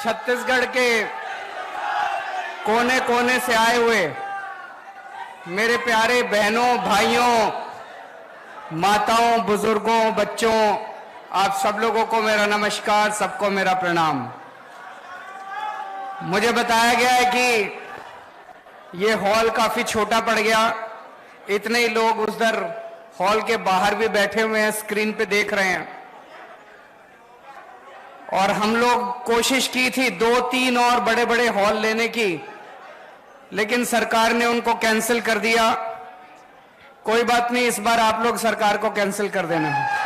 छत्तीसगढ़ के कोने कोने से आए हुए मेरे प्यारे बहनों, भाइयों, माताओं, बुजुर्गों, बच्चों, आप सब लोगों को मेरा नमस्कार, सबको मेरा प्रणाम। मुझे बताया गया है कि ये हॉल काफी छोटा पड़ गया, इतने ही लोग उधर हॉल के बाहर भी बैठे हुए हैं, स्क्रीन पे देख रहे हैं। और हम लोग कोशिश की थी 2-3 और बड़े बड़े हॉल लेने की, लेकिन सरकार ने उनको कैंसिल कर दिया। कोई बात नहीं, इस बार आप लोग सरकार को कैंसिल कर देना है।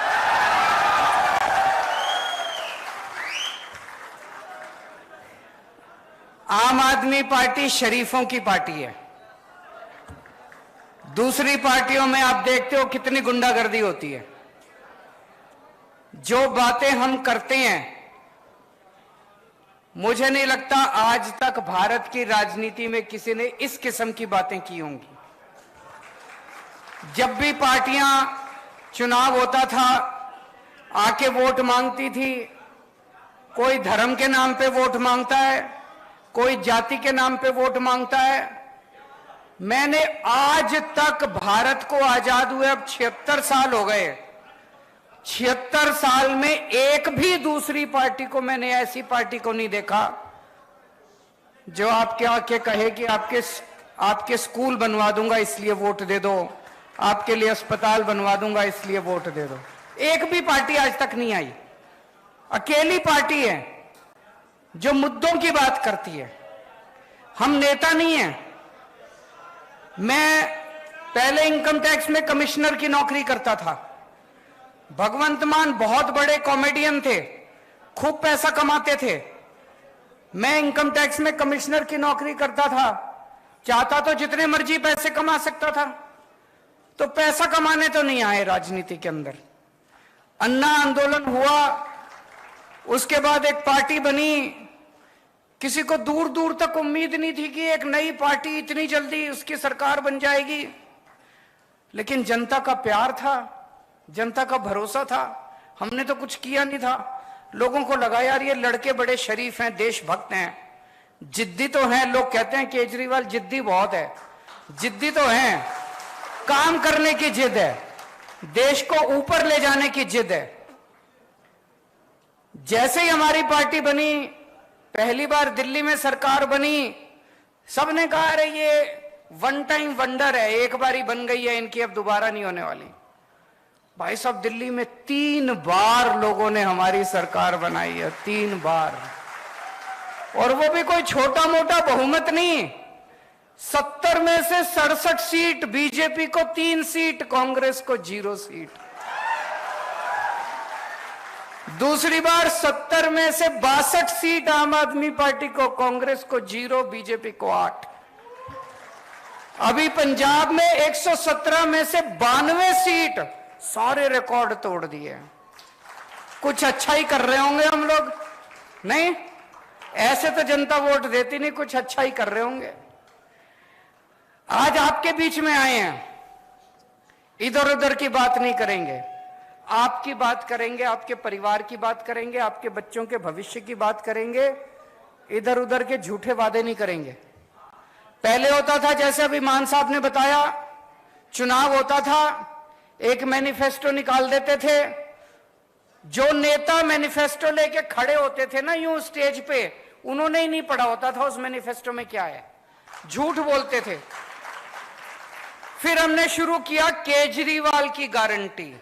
आम आदमी पार्टी शरीफों की पार्टी है। दूसरी पार्टियों में आप देखते हो कितनी गुंडागर्दी होती है। जो बातें हम करते हैं, मुझे नहीं लगता आज तक भारत की राजनीति में किसी ने इस किस्म की बातें की होंगी। जब भी पार्टियां चुनाव होता था, आके वोट मांगती थी। कोई धर्म के नाम पे वोट मांगता है, कोई जाति के नाम पे वोट मांगता है। मैंने आज तक भारत को आजाद हुए अब 76 साल हो गए, 76 साल में एक भी दूसरी पार्टी को मैंने ऐसी पार्टी को नहीं देखा जो आपके आके कहे कि आपके स्कूल बनवा दूंगा इसलिए वोट दे दो, आपके लिए अस्पताल बनवा दूंगा इसलिए वोट दे दो। एक भी पार्टी आज तक नहीं आई। अकेली पार्टी है जो मुद्दों की बात करती है। हम नेता नहीं हैं। मैं पहले इनकम टैक्स में कमिश्नर की नौकरी करता था। भगवंत मान बहुत बड़े कॉमेडियन थे, खूब पैसा कमाते थे। मैं इनकम टैक्स में कमिश्नर की नौकरी करता था, चाहता तो जितने मर्जी पैसे कमा सकता था। तो पैसा कमाने तो नहीं आए राजनीति के अंदर। अन्ना आंदोलन हुआ, उसके बाद एक पार्टी बनी। किसी को दूर दूर तक उम्मीद नहीं थी कि एक नई पार्टी इतनी जल्दी उसकी सरकार बन जाएगी, लेकिन जनता का प्यार था, जनता का भरोसा था। हमने तो कुछ किया नहीं था। लोगों को लगा यार ये लड़के बड़े शरीफ हैं, देशभक्त हैं, जिद्दी तो हैं। लोग कहते हैं केजरीवाल जिद्दी बहुत है। जिद्दी तो हैं, काम करने की जिद है, देश को ऊपर ले जाने की जिद है। जैसे ही हमारी पार्टी बनी, पहली बार दिल्ली में सरकार बनी, सबने कहा अरे ये वन टाइम वंडर है, एक बार ही बन गई है इनकी, अब दोबारा नहीं होने वाली। भाई साहब, दिल्ली में 3 बार लोगों ने हमारी सरकार बनाई है, 3 बार। और वो भी कोई छोटा मोटा बहुमत नहीं। 70 में से 67 सीट बीजेपी को, 3 सीट कांग्रेस को, 0 सीट। दूसरी बार 70 में से 62 सीट आम आदमी पार्टी को, कांग्रेस को 0, बीजेपी को 8। अभी पंजाब में 117 में से 92 सीट, सारे रिकॉर्ड तोड़ दिए। कुछ अच्छा ही कर रहे होंगे हम लोग। नहीं, ऐसे तो जनता वोट देती नहीं, कुछ अच्छा ही कर रहे होंगे। आज आपके बीच में आए हैं, इधर उधर की बात नहीं करेंगे, आपकी बात करेंगे, आपके परिवार की बात करेंगे, आपके बच्चों के भविष्य की बात करेंगे। इधर उधर के झूठे वादे नहीं करेंगे। पहले होता था, जैसे अभी मान साहब ने बताया, चुनाव होता था, एक मैनिफेस्टो निकाल देते थे। जो नेता मैनिफेस्टो लेके खड़े होते थे ना यूं स्टेज पे, उन्होंने ही नहीं पढ़ा होता था उस मैनिफेस्टो में क्या है, झूठ बोलते थे। फिर हमने शुरू किया केजरीवाल की गारंटी।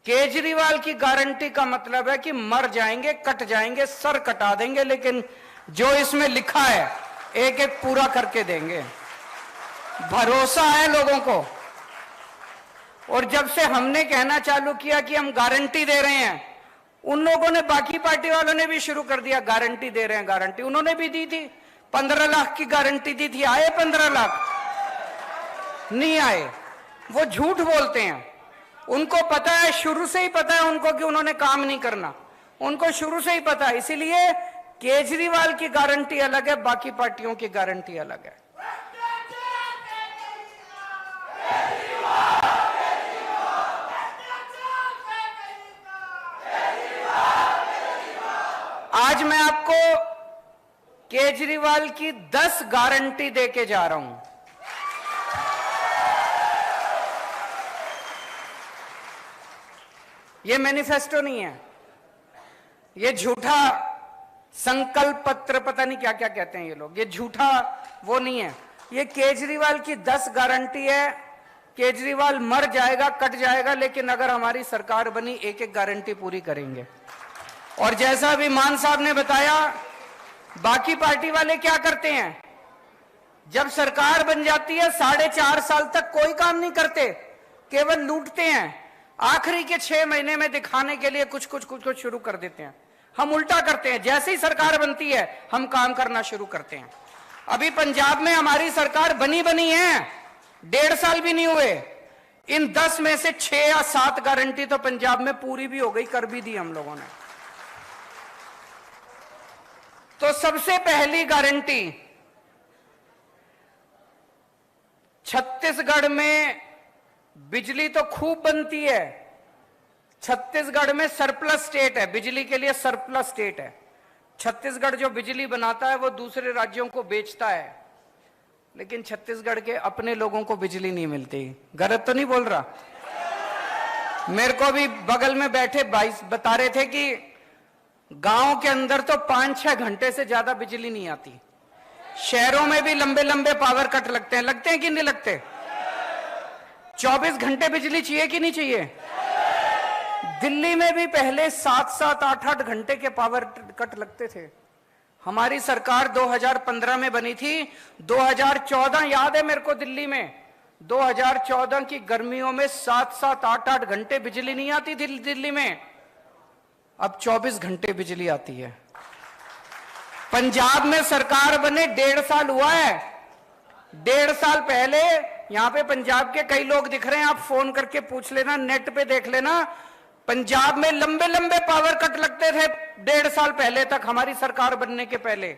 केजरीवाल की गारंटी का मतलब है कि मर जाएंगे, कट जाएंगे, सर कटा देंगे, लेकिन जो इसमें लिखा है एक एक पूरा करके देंगे। भरोसा है लोगों को। और जब से हमने कहना चालू किया कि हम गारंटी दे रहे हैं, उन लोगों ने, बाकी पार्टी वालों ने भी शुरू कर दिया गारंटी दे रहे हैं, गारंटी। उन्होंने भी दी थी, 15 लाख की गारंटी दी थी। आए 15 लाख? नहीं आए। वो झूठ बोलते हैं। उनको पता है, शुरू से ही पता है उनको कि उन्होंने काम नहीं करना। उनको शुरू से ही पता है। इसीलिए केजरीवाल की गारंटी अलग है, बाकी पार्टियों की गारंटी अलग है। आज आज मैं आपको केजरीवाल की 10 गारंटी देके जा रहा हूं। ये मैनिफेस्टो नहीं है, ये झूठा संकल्प पत्र, पता नहीं क्या क्या कहते हैं ये लोग, ये झूठा वो नहीं है। ये केजरीवाल की 10 गारंटी है। केजरीवाल मर जाएगा, कट जाएगा, लेकिन अगर हमारी सरकार बनी एक एक गारंटी पूरी करेंगे। और जैसा अभी मान साहब ने बताया, बाकी पार्टी वाले क्या करते हैं, जब सरकार बन जाती है 4.5 साल तक कोई काम नहीं करते, केवल लूटते हैं। आखिरी के 6 महीने में दिखाने के लिए कुछ कुछ शुरू कर देते हैं। हम उल्टा करते हैं, जैसे ही सरकार बनती है हम काम करना शुरू करते हैं। अभी पंजाब में हमारी सरकार बनी है, 1.5 साल भी नहीं हुए। इन 10 में से 6 या 7 गारंटी तो पंजाब में पूरी भी हो गई, कर भी दी हम लोगों ने। तो सबसे पहली गारंटी, छत्तीसगढ़ में बिजली तो खूब बनती है। छत्तीसगढ़ में सरप्लस स्टेट है, बिजली के लिए सरप्लस स्टेट है। छत्तीसगढ़ जो बिजली बनाता है वो दूसरे राज्यों को बेचता है, लेकिन छत्तीसगढ़ के अपने लोगों को बिजली नहीं मिलती। गलत तो नहीं बोल रहा? मेरे को भी बगल में बैठे भाई बता रहे थे कि गांव के अंदर तो 5-6 घंटे से ज्यादा बिजली नहीं आती। शहरों में भी लंबे लंबे पावर कट लगते हैं कि नहीं लगते? 24 घंटे बिजली चाहिए कि नहीं चाहिए? दिल्ली में भी पहले 7-7, 8-8 घंटे के पावर कट लगते थे। हमारी सरकार 2015 में बनी थी। 2014 याद है मेरे को, दिल्ली में 2014 की गर्मियों में 7-7, 8-8 घंटे बिजली नहीं आती थी दिल्ली में। अब 24 घंटे बिजली आती है। पंजाब में सरकार बने 1.5 साल हुआ है। 1.5 साल पहले यहां पे पंजाब के कई लोग दिख रहे हैं, आप फोन करके पूछ लेना, नेट पे देख लेना। पंजाब में लंबे लंबे पावर कट लगते थे 1.5 साल पहले तक, हमारी सरकार बनने के पहले।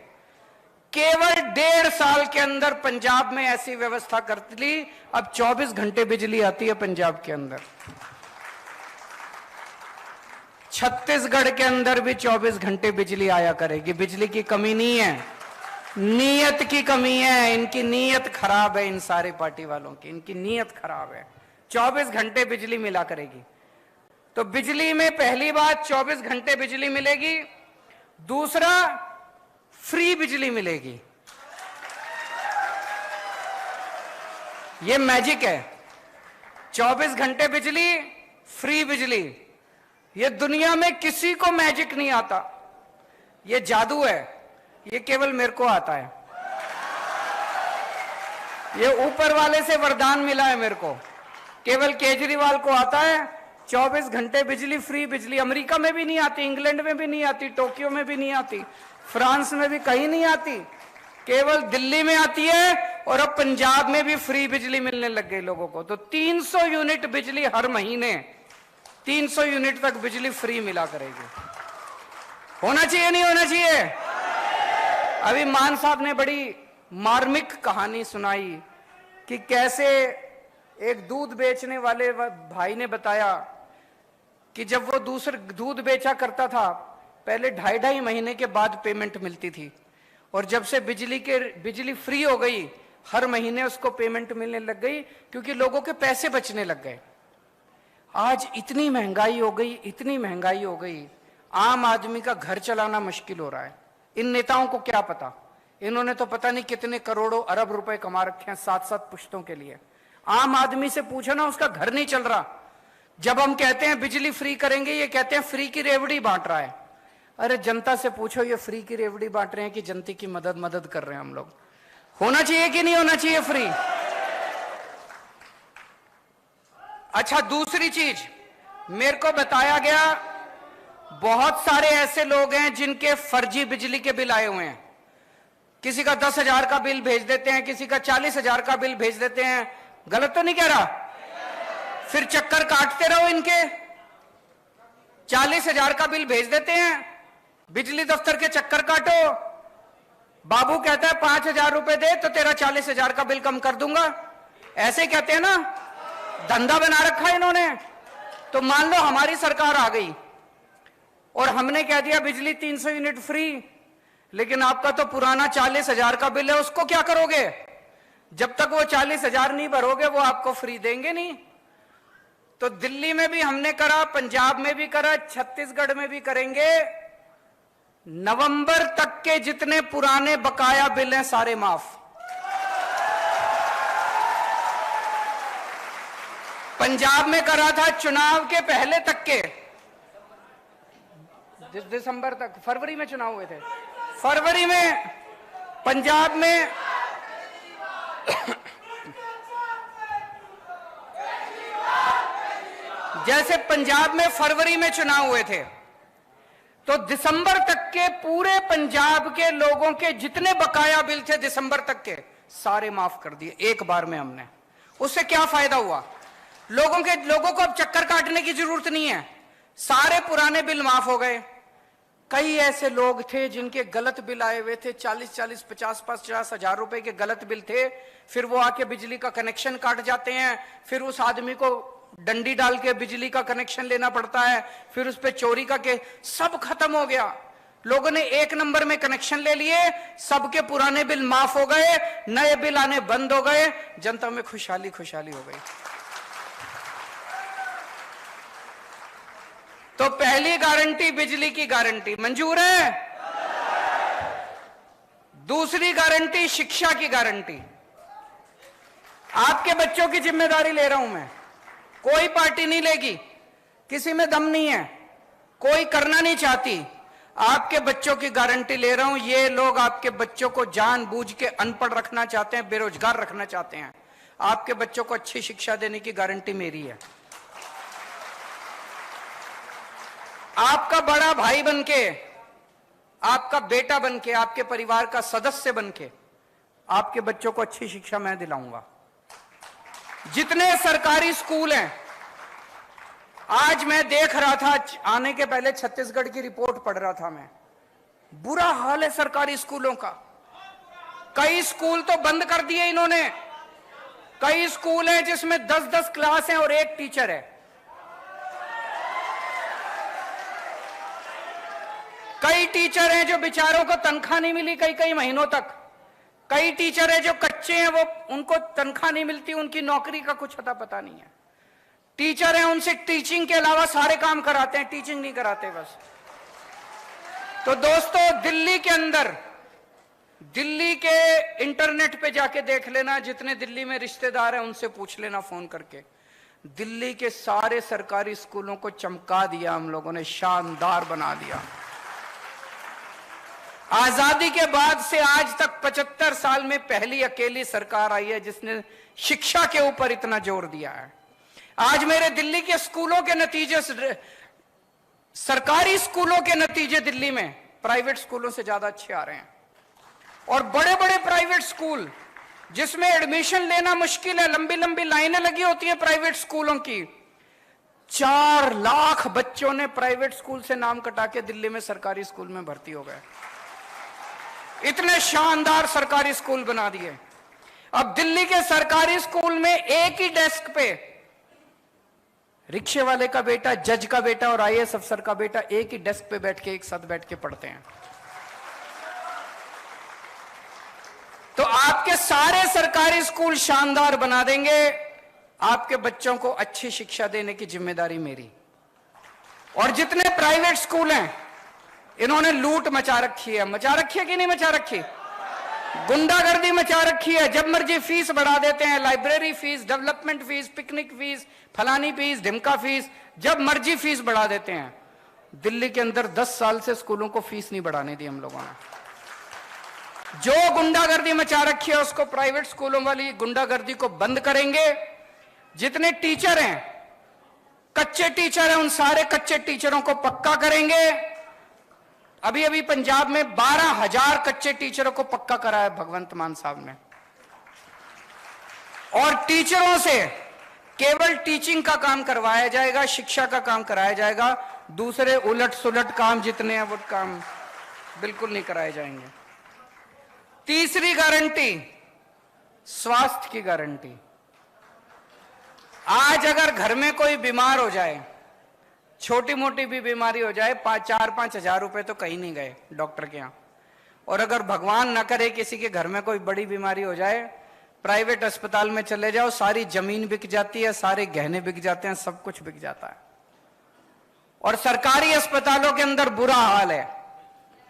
केवल 1.5 साल के अंदर पंजाब में ऐसी व्यवस्था कर ली, अब 24 घंटे बिजली आती है पंजाब के अंदर। छत्तीसगढ़ के अंदर भी 24 घंटे बिजली आया करेगी। बिजली की कमी नहीं है, नीयत की कमी है। इनकी नीयत खराब है, इन सारे पार्टी वालों की, इनकी नीयत खराब है। 24 घंटे बिजली मिला करेगी। तो बिजली में पहली बात 24 घंटे बिजली मिलेगी। दूसरा, फ्री बिजली मिलेगी। ये मैजिक है, 24 घंटे बिजली, फ्री बिजली। ये दुनिया में किसी को मैजिक नहीं आता, ये जादू है, ये केवल मेरे को आता है। ये ऊपर वाले से वरदान मिला है मेरे को, केवल केजरीवाल को आता है। 24 घंटे बिजली, फ्री बिजली। अमेरिका में भी नहीं आती, इंग्लैंड में भी नहीं आती, टोक्यो में भी नहीं आती, फ्रांस में भी कहीं नहीं आती, केवल दिल्ली में आती है। और अब पंजाब में भी फ्री बिजली मिलने लग गई लोगों को। तो 300 यूनिट बिजली हर महीने, 300 यूनिट तक बिजली फ्री मिला करेगी। होना चाहिए नहीं होना चाहिए? अभी मान साहब ने बड़ी मार्मिक कहानी सुनाई कि कैसे एक दूध बेचने वाले भाई ने बताया कि जब वो दूसरे दूध बेचा करता था, पहले 2.5 महीने के बाद पेमेंट मिलती थी, और जब से बिजली फ्री हो गई, हर महीने उसको पेमेंट मिलने लग गई, क्योंकि लोगों के पैसे बचने लग गए। आज इतनी महंगाई हो गई, इतनी महंगाई हो गई, आम आदमी का घर चलाना मुश्किल हो रहा है। इन नेताओं को क्या पता, इन्होंने तो पता नहीं कितने करोड़ों अरब रुपए कमा रखे हैं 7-7 पुश्तों के लिए। आम आदमी से पूछो ना, उसका घर नहीं चल रहा। जब हम कहते हैं बिजली फ्री करेंगे, ये कहते हैं फ्री की रेवड़ी बांट रहा है। अरे जनता से पूछो, ये फ्री की रेवड़ी बांट रहे हैं कि जनता की मदद कर रहे हैं हम लोग? होना चाहिए कि नहीं होना चाहिए फ्री? अच्छा, दूसरी चीज मेरे को बताया गया, बहुत सारे ऐसे लोग हैं जिनके फर्जी बिजली के बिल आए हुए हैं। किसी का 10,000 का बिल भेज देते हैं, किसी का 40,000 का बिल भेज देते हैं। गलत तो नहीं कह रहा? फिर चक्कर काटते रहो इनके। 40,000 का बिल भेज देते हैं, बिजली दफ्तर के चक्कर काटो। बाबू कहता है 5,000 रुपए दे तो तेरा 40,000 का बिल कम कर दूंगा। ऐसे कहते हैं ना, धंधा बना रखा है इन्होंने। तो मान लो हमारी सरकार आ गई, और हमने कह दिया बिजली 300 यूनिट फ्री। लेकिन आपका तो पुराना 40,000 का बिल है, उसको क्या करोगे? जब तक वो 40,000 नहीं भरोगे वो आपको फ्री देंगे नहीं। तो दिल्ली में भी हमने करा, पंजाब में भी करा, छत्तीसगढ़ में भी करेंगे। नवंबर तक के जितने पुराने बकाया बिल हैं सारे माफ। पंजाब में करा था चुनाव के पहले तक के, दिसंबर तक, फरवरी में चुनाव हुए थे, फरवरी में पंजाब में जैसे पंजाब में फरवरी में चुनाव हुए थे, तो दिसंबर तक के पूरे पंजाब के लोगों के जितने बकाया बिल थे दिसंबर तक के सारे माफ कर दिए एक बार में हमने। उससे क्या फायदा हुआ? लोगों को अब चक्कर काटने की जरूरत नहीं है, सारे पुराने बिल माफ हो गए। कई ऐसे लोग थे जिनके गलत बिल आए हुए थे, 40-40, 50-50 हजार रुपए के गलत बिल थे, फिर वो आके बिजली का कनेक्शन काट जाते हैं, फिर उस आदमी को डंडी डाल के बिजली का कनेक्शन लेना पड़ता है, फिर उस पे चोरी का के सब खत्म हो गया। लोगों ने एक नंबर में कनेक्शन ले लिए, सबके पुराने बिल माफ हो गए, नए बिल आने बंद हो गए, जनता में खुशहाली खुशहाली हो गई। तो पहली गारंटी बिजली की गारंटी मंजूर है। दूसरी गारंटी शिक्षा की गारंटी। आपके बच्चों की जिम्मेदारी ले रहा हूं मैं, कोई पार्टी नहीं लेगी, किसी में दम नहीं है, कोई करना नहीं चाहती। आपके बच्चों की गारंटी ले रहा हूं। ये लोग आपके बच्चों को जानबूझ के अनपढ़ रखना चाहते हैं, बेरोजगार रखना चाहते हैं। आपके बच्चों को अच्छी शिक्षा देने की गारंटी मेरी है। आपका बड़ा भाई बनके, आपका बेटा बनके, आपके परिवार का सदस्य बनके आपके बच्चों को अच्छी शिक्षा मैं दिलाऊंगा। जितने सरकारी स्कूल हैं, आज मैं देख रहा था, आने के पहले छत्तीसगढ़ की रिपोर्ट पढ़ रहा था मैं, बुरा हाल है सरकारी स्कूलों का। कई स्कूल तो बंद कर दिए इन्होंने। कई स्कूल हैं जिसमें 10-10 क्लास हैं और एक टीचर है। कई टीचर हैं जो बेचारों को तनख्वाह नहीं मिली कई महीनों तक। कई टीचर हैं जो कच्चे हैं, वो उनको तनख्वाह नहीं मिलती, उनकी नौकरी का कुछ अता पता नहीं है। टीचर हैं, उनसे टीचिंग के अलावा सारे काम कराते हैं, टीचिंग नहीं कराते बस। तो दोस्तों, दिल्ली के अंदर, दिल्ली के इंटरनेट पे जाके देख लेना, जितने दिल्ली में रिश्तेदार हैं उनसे पूछ लेना फोन करके, दिल्ली के सारे सरकारी स्कूलों को चमका दिया हम लोगों ने, शानदार बना दिया। आजादी के बाद से आज तक 75 साल में पहली अकेली सरकार आई है जिसने शिक्षा के ऊपर इतना जोर दिया है। आज मेरे दिल्ली के स्कूलों के नतीजे, सरकारी स्कूलों के नतीजे दिल्ली में प्राइवेट स्कूलों से ज्यादा अच्छे आ रहे हैं। और बड़े बड़े प्राइवेट स्कूल जिसमें एडमिशन लेना मुश्किल है, लंबी लंबी लाइनें लगी होती हैं प्राइवेट स्कूलों की, 4 लाख बच्चों ने प्राइवेट स्कूल से नाम कटा के दिल्ली में सरकारी स्कूल में भर्ती हो गए। इतने शानदार सरकारी स्कूल बना दिए। अब दिल्ली के सरकारी स्कूल में एक ही डेस्क पे रिक्शे वाले का बेटा, जज का बेटा और आईएएस अफसर का बेटा एक ही डेस्क पे बैठ के, एक साथ बैठ के पढ़ते हैं। तो आपके सारे सरकारी स्कूल शानदार बना देंगे। आपके बच्चों को अच्छी शिक्षा देने की जिम्मेदारी मेरी। और जितने प्राइवेट स्कूल हैं, इन्होंने लूट मचा रखी है। मचा रखी है कि नहीं मचा रखी? गुंडागर्दी मचा रखी है। जब मर्जी फीस बढ़ा देते हैं, library fees, development fees, picnic fees, फलानी फीस, ढिमका फीस, जब मर्जी फीस बढ़ा देते हैं। दिल्ली के अंदर 10 साल से स्कूलों को फीस नहीं बढ़ाने दी हम लोगों ने। जो गुंडागर्दी मचा रखी है उसको, प्राइवेट स्कूलों वाली गुंडागर्दी को बंद करेंगे। जितने टीचर हैं, कच्चे टीचर हैं, उन सारे कच्चे टीचरों को पक्का करेंगे। अभी अभी पंजाब में 12,000 कच्चे टीचरों को पक्का कराया भगवंत मान साहब ने। और टीचरों से केवल टीचिंग का काम करवाया जाएगा, शिक्षा का काम कराया जाएगा। दूसरे उलट सुलट काम जितने हैं वो काम बिल्कुल नहीं कराए जाएंगे। तीसरी गारंटी, स्वास्थ्य की गारंटी। आज अगर घर में कोई बीमार हो जाए छोटी मोटी भी बीमारी हो जाए 4-5 हजार रुपए तो कहीं नहीं गए डॉक्टर के यहाँ। और अगर भगवान न करे किसी के घर में कोई बड़ी बीमारी हो जाए, प्राइवेट अस्पताल में चले जाओ, सारी जमीन बिक जाती है, सारे गहने बिक जाते हैं, सब कुछ बिक जाता है। और सरकारी अस्पतालों के अंदर बुरा हाल है,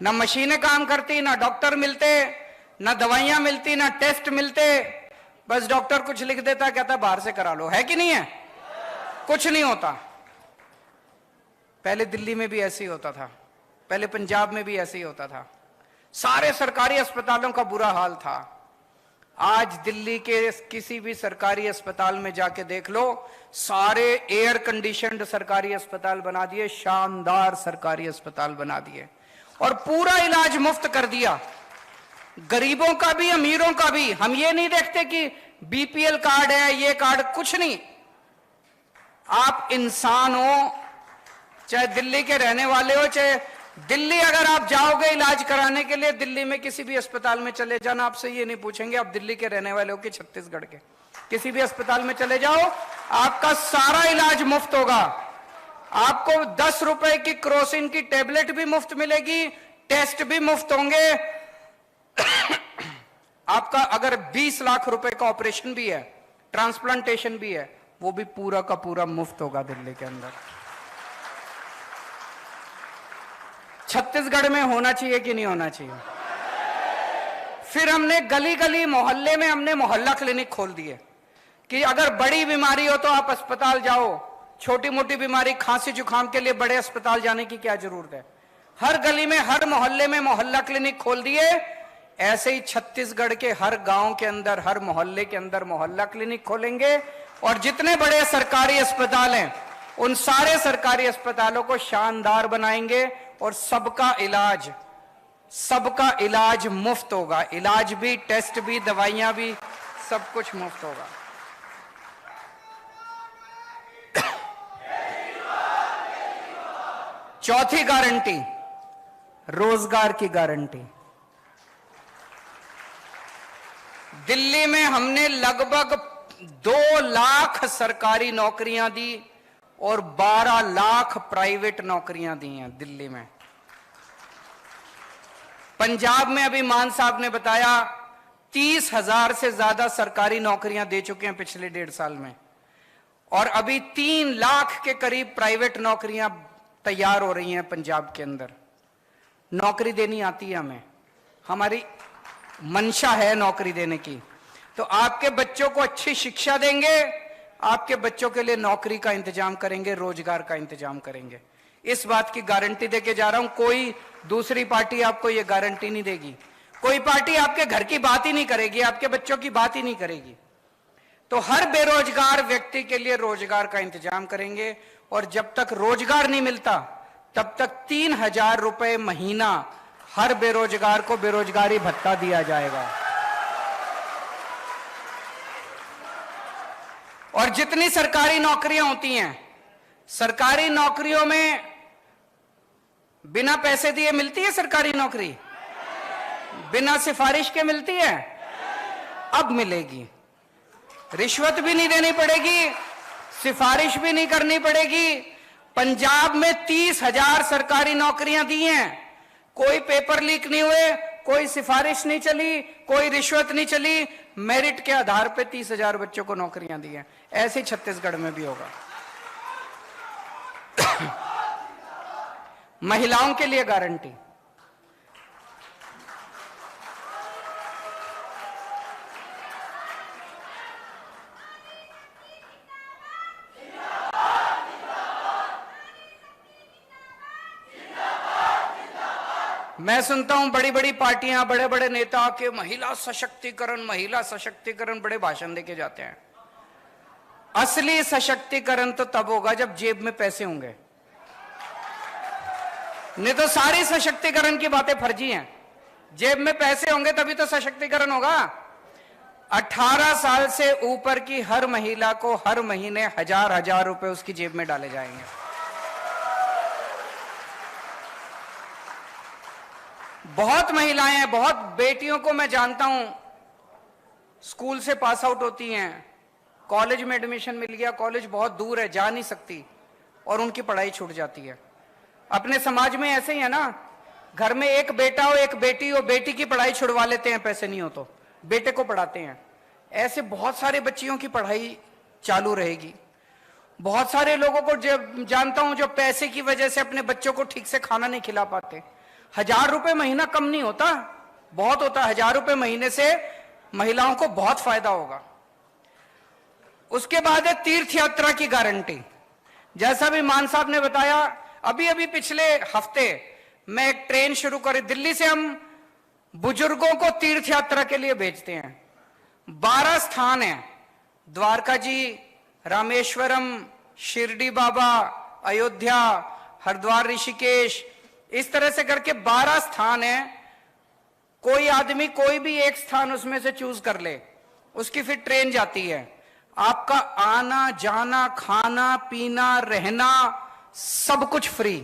ना मशीनें काम करती, ना डॉक्टर मिलते, ना दवाइयां मिलती, ना टेस्ट मिलते। बस डॉक्टर कुछ लिख देता, कहता बाहर से करा लो, है कि नहीं है? कुछ नहीं होता। पहले दिल्ली में भी ऐसे ही होता था, पहले पंजाब में भी ऐसे ही होता था, सारे सरकारी अस्पतालों का बुरा हाल था। आज दिल्ली के किसी भी सरकारी अस्पताल में जाके देख लो, सारे एयर कंडीशनड सरकारी अस्पताल बना दिए, शानदार सरकारी अस्पताल बना दिए, और पूरा इलाज मुफ्त कर दिया, गरीबों का भी अमीरों का भी। हम ये नहीं देखते कि बीपीएल कार्ड है, ये कार्ड, कुछ नहीं। आप इंसान हो, चाहे दिल्ली के रहने वाले हो, चाहे दिल्ली अगर आप जाओगे इलाज कराने के लिए, दिल्ली में किसी भी अस्पताल में चले जाना, आपसे ये नहीं पूछेंगे आप दिल्ली के रहने वाले हो कि छत्तीसगढ़ के। किसी भी अस्पताल में चले जाओ, आपका सारा इलाज मुफ्त होगा। आपको 10 रुपए की क्रोसिन की टेबलेट भी मुफ्त मिलेगी, टेस्ट भी मुफ्त होंगे। आपका अगर 20 लाख रुपए का ऑपरेशन भी है, ट्रांसप्लांटेशन भी है, वो भी पूरा का पूरा मुफ्त होगा दिल्ली के अंदर। छत्तीसगढ़ में होना चाहिए कि नहीं होना चाहिए? फिर हमने गली गली मोहल्ले में हमने मोहल्ला क्लिनिक खोल दिए कि अगर बड़ी बीमारी हो तो आप अस्पताल जाओ, छोटी मोटी बीमारी खांसी जुकाम के लिए बड़े अस्पताल जाने की क्या जरूरत है। हर गली में, हर मोहल्ले में मोहल्ला क्लिनिक खोल दिए। ऐसे ही छत्तीसगढ़ के हर गांव के अंदर, हर मोहल्ले के अंदर मोहल्ला क्लिनिक खोलेंगे, और जितने बड़े सरकारी अस्पताल हैं उन सारे सरकारी अस्पतालों को शानदार बनाएंगे, और सबका इलाज मुफ्त होगा। इलाज भी, टेस्ट भी, दवाइयां भी, सब कुछ मुफ्त होगा। चौथी गारंटी, रोजगार की गारंटी। दिल्ली में हमने लगभग 2 लाख सरकारी नौकरियां दी और 12 लाख प्राइवेट नौकरियां दी हैं दिल्ली में। पंजाब में अभी मान साहब ने बताया 30,000 से ज्यादा सरकारी नौकरियां दे चुके हैं पिछले 1.5 साल में, और अभी 3 लाख के करीब प्राइवेट नौकरियां तैयार हो रही हैं पंजाब के अंदर। नौकरी देनी आती है हमें, हमारी मंशा है नौकरी देने की। तो आपके बच्चों को अच्छी शिक्षा देंगे, आपके बच्चों के लिए नौकरी का इंतजाम करेंगे, रोजगार का इंतजाम करेंगे। इस बात की गारंटी देके जा रहा हूं। कोई दूसरी पार्टी आपको यह गारंटी नहीं देगी, कोई पार्टी आपके घर की बात ही नहीं करेगी, आपके बच्चों की बात ही नहीं करेगी। तो हर बेरोजगार व्यक्ति के लिए रोजगार का इंतजाम करेंगे, और जब तक रोजगार नहीं मिलता तब तक 3,000 रुपए महीना हर बेरोजगार को बेरोजगारी भत्ता दिया जाएगा। और जितनी सरकारी नौकरियां होती हैं, सरकारी नौकरियों में बिना पैसे दिए मिलती है सरकारी नौकरी, बिना सिफारिश के मिलती है, अब मिलेगी। रिश्वत भी नहीं देनी पड़ेगी, सिफारिश भी नहीं करनी पड़ेगी। पंजाब में 30,000 सरकारी नौकरियां दी हैं, कोई पेपर लीक नहीं हुए, कोई सिफारिश नहीं चली, कोई रिश्वत नहीं चली, मेरिट के आधार पे 30,000 बच्चों को नौकरियां दी हैं। ऐसे छत्तीसगढ़ में भी होगा। महिलाओं के लिए गारंटी, मैं सुनता हूं बड़ी बड़ी पार्टियां, बड़े बड़े नेता के महिला सशक्तिकरण बड़े भाषण देके जाते हैं। असली सशक्तिकरण तो तब होगा जब जेब में पैसे होंगे, नहीं तो सारी सशक्तिकरण की बातें फर्जी हैं। जेब में पैसे होंगे तभी तो सशक्तिकरण होगा। 18 साल से ऊपर की हर महिला को हर महीने 1,000 रुपए उसकी जेब में डाले जाएंगे। बहुत महिलाएं हैं, बहुत बेटियों को मैं जानता हूं, स्कूल से पास आउट होती हैं, कॉलेज में एडमिशन मिल गया, कॉलेज बहुत दूर है, जा नहीं सकती, और उनकी पढ़ाई छूट जाती है। अपने समाज में ऐसे ही है ना, घर में एक बेटा हो एक बेटी हो, बेटी की पढ़ाई छुड़वा लेते हैं, पैसे नहीं हो तो बेटे को पढ़ाते हैं। ऐसे बहुत सारे बच्चियों की पढ़ाई चालू रहेगी। बहुत सारे लोगों को जब जानता हूं जो पैसे की वजह से अपने बच्चों को ठीक से खाना नहीं खिला पाते। 1000 रुपए महीना कम नहीं होता, बहुत होता। 1000 रुपए महीने से महिलाओं को बहुत फायदा होगा। उसके बाद है तीर्थ यात्रा की गारंटी। जैसा भी मान साहब ने बताया, अभी अभी पिछले हफ्ते मैं एक ट्रेन शुरू करी, दिल्ली से हम बुजुर्गों को तीर्थ यात्रा के लिए भेजते हैं। 12 स्थान हैं, द्वारका जी, रामेश्वरम, शिरडी बाबा, अयोध्या, हरिद्वार, ऋषिकेश, इस तरह से करके 12 स्थान हैं। कोई आदमी कोई भी एक स्थान उसमें से चूज कर ले, उसकी फिर ट्रेन जाती है। आपका आना जाना, खाना पीना, रहना, सब कुछ फ्री।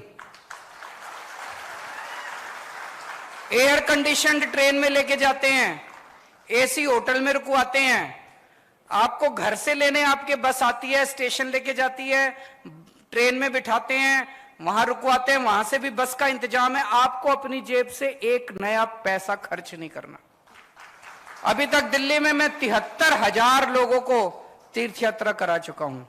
एयर कंडीशनड ट्रेन में लेके जाते हैं, एसी होटल में रुकवाते हैं। आपको घर से लेने आपके बस आती है, स्टेशन लेके जाती है, ट्रेन में बिठाते हैं, वहां रुकवाते हैं, वहां से भी बस का इंतजाम है। आपको अपनी जेब से एक नया पैसा खर्च नहीं करना। अभी तक दिल्ली में मैं 73,000 लोगों को तीर्थ यात्रा करा चुका हूं।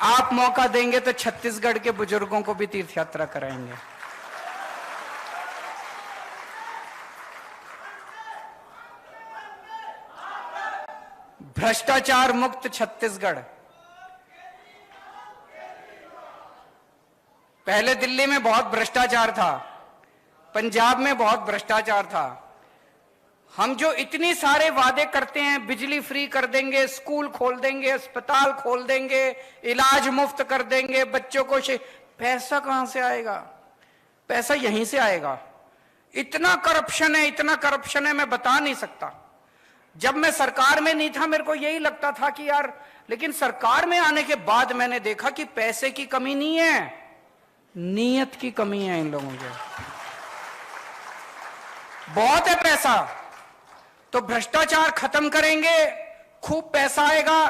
आप मौका देंगे तो छत्तीसगढ़ के बुजुर्गों को भी तीर्थ यात्रा कराएंगे। भ्रष्टाचार मुक्त छत्तीसगढ़। पहले दिल्ली में बहुत भ्रष्टाचार था, पंजाब में बहुत भ्रष्टाचार था। हम जो इतनी सारे वादे करते हैं, बिजली फ्री कर देंगे, स्कूल खोल देंगे, अस्पताल खोल देंगे, इलाज मुफ्त कर देंगे, बच्चों को पैसा कहां से आएगा? पैसा यहीं से आएगा। इतना करप्शन है, इतना करप्शन है, मैं बता नहीं सकता। जब मैं सरकार में नहीं था मेरे को यही लगता था कि यार, लेकिन सरकार में आने के बाद मैंने देखा कि पैसे की कमी नहीं है, नीयत की कमी है इन लोगों के। बहुत है पैसा, तो भ्रष्टाचार खत्म करेंगे, खूब पैसा आएगा।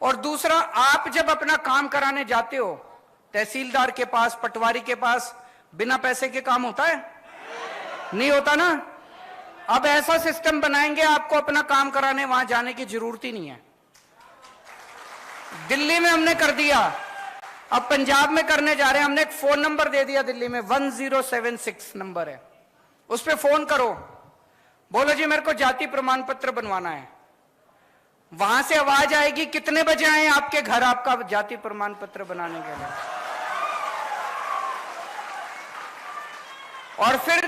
और दूसरा, आप जब अपना काम कराने जाते हो तहसीलदार के पास, पटवारी के पास, बिना पैसे के काम होता है? नहीं होता ना। अब ऐसा सिस्टम बनाएंगे, आपको अपना काम कराने वहां जाने की जरूरत ही नहीं है। दिल्ली में हमने कर दिया, अब पंजाब में करने जा रहे हैं। हमने एक फोन नंबर दे दिया दिल्ली में, 1076 नंबर है, उस पर फोन करो, बोलो जी मेरे को जाति प्रमाण पत्र बनवाना है। वहां से आवाज आएगी, कितने बजे आए आपके घर आपका जाति प्रमाण पत्र बनाने के लिए। और फिर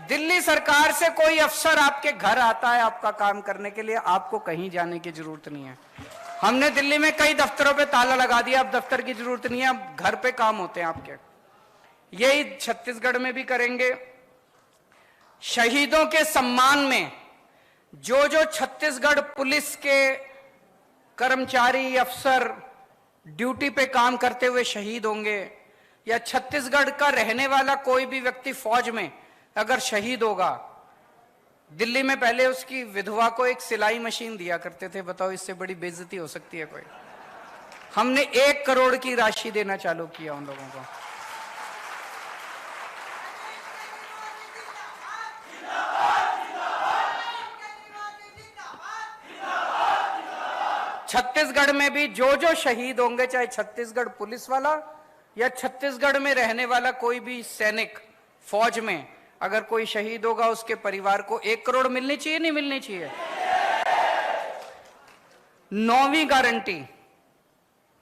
दिल्ली सरकार से कोई अफसर आपके घर आता है आपका काम करने के लिए, आपको कहीं जाने की जरूरत नहीं है। हमने दिल्ली में कई दफ्तरों पे ताला लगा दिया, अब दफ्तर की जरूरत नहीं है, अब घर पे काम होते हैं आपके। यही छत्तीसगढ़ में भी करेंगे। शहीदों के सम्मान में जो जो छत्तीसगढ़ पुलिस के कर्मचारी, अफसर ड्यूटी पे काम करते हुए शहीद होंगे, या छत्तीसगढ़ का रहने वाला कोई भी व्यक्ति फौज में अगर शहीद होगा, दिल्ली में पहले उसकी विधवा को एक सिलाई मशीन दिया करते थे। बताओ, इससे बड़ी बेइज्जती हो सकती है कोई? हमने 1 करोड़ की राशि देना चालू किया उन लोगों को। छत्तीसगढ़ में भी जो जो शहीद होंगे, चाहे छत्तीसगढ़ पुलिस वाला या छत्तीसगढ़ में रहने वाला कोई भी सैनिक, फौज में अगर कोई शहीद होगा, उसके परिवार को 1 करोड़ मिलनी चाहिए, नहीं मिलनी चाहिए? 9वीं गारंटी,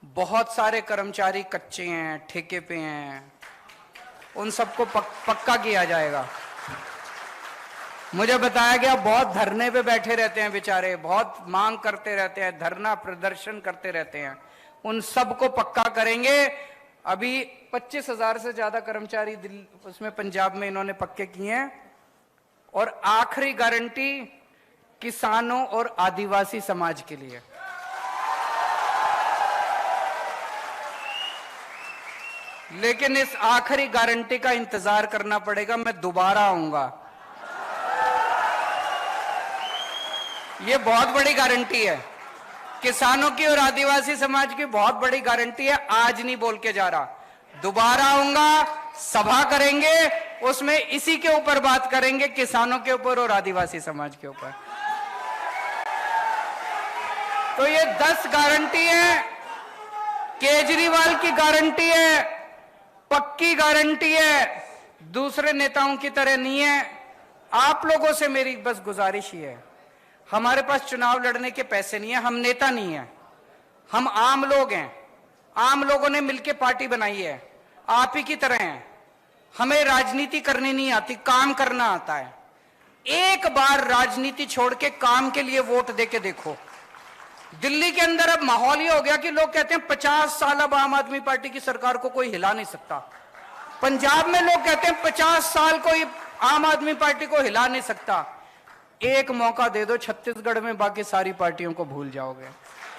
बहुत सारे कर्मचारी कच्चे हैं, ठेके पे हैं, उन सबको पक्का किया जाएगा। मुझे बताया गया बहुत धरने पे बैठे रहते हैं बेचारे, बहुत मांग करते रहते हैं, धरना प्रदर्शन करते रहते हैं, उन सबको पक्का करेंगे। अभी 25,000 से ज्यादा कर्मचारी दिल्ली, उसमें पंजाब में इन्होंने पक्के किए हैं। और आखिरी गारंटी किसानों और आदिवासी समाज के लिए। लेकिन इस आखिरी गारंटी का इंतजार करना पड़ेगा, मैं दोबारा आऊंगा। ये बहुत बड़ी गारंटी है। किसानों की और आदिवासी समाज की बहुत बड़ी गारंटी है। आज नहीं बोल के जा रहा, दोबारा आऊंगा, सभा करेंगे, उसमें इसी के ऊपर बात करेंगे, किसानों के ऊपर और आदिवासी समाज के ऊपर। तो ये 10 गारंटी है, केजरीवाल की गारंटी है, पक्की गारंटी है, दूसरे नेताओं की तरह नहीं है। आप लोगों से मेरी बस गुजारिश ही है, हमारे पास चुनाव लड़ने के पैसे नहीं है, हम नेता नहीं है, हम आम लोग हैं। आम लोगों ने मिलकर पार्टी बनाई है, आप ही की तरह हैं। हमें राजनीति करनी नहीं आती, काम करना आता है। एक बार राजनीति छोड़ के काम के लिए वोट देके देखो। दिल्ली के अंदर अब माहौल ये हो गया कि लोग कहते हैं 50 साल अब आम आदमी पार्टी की सरकार को कोई हिला नहीं सकता। पंजाब में लोग कहते हैं 50 साल कोई आम आदमी पार्टी को हिला नहीं सकता। एक मौका दे दो छत्तीसगढ़ में, बाकी सारी पार्टियों को भूल जाओगे।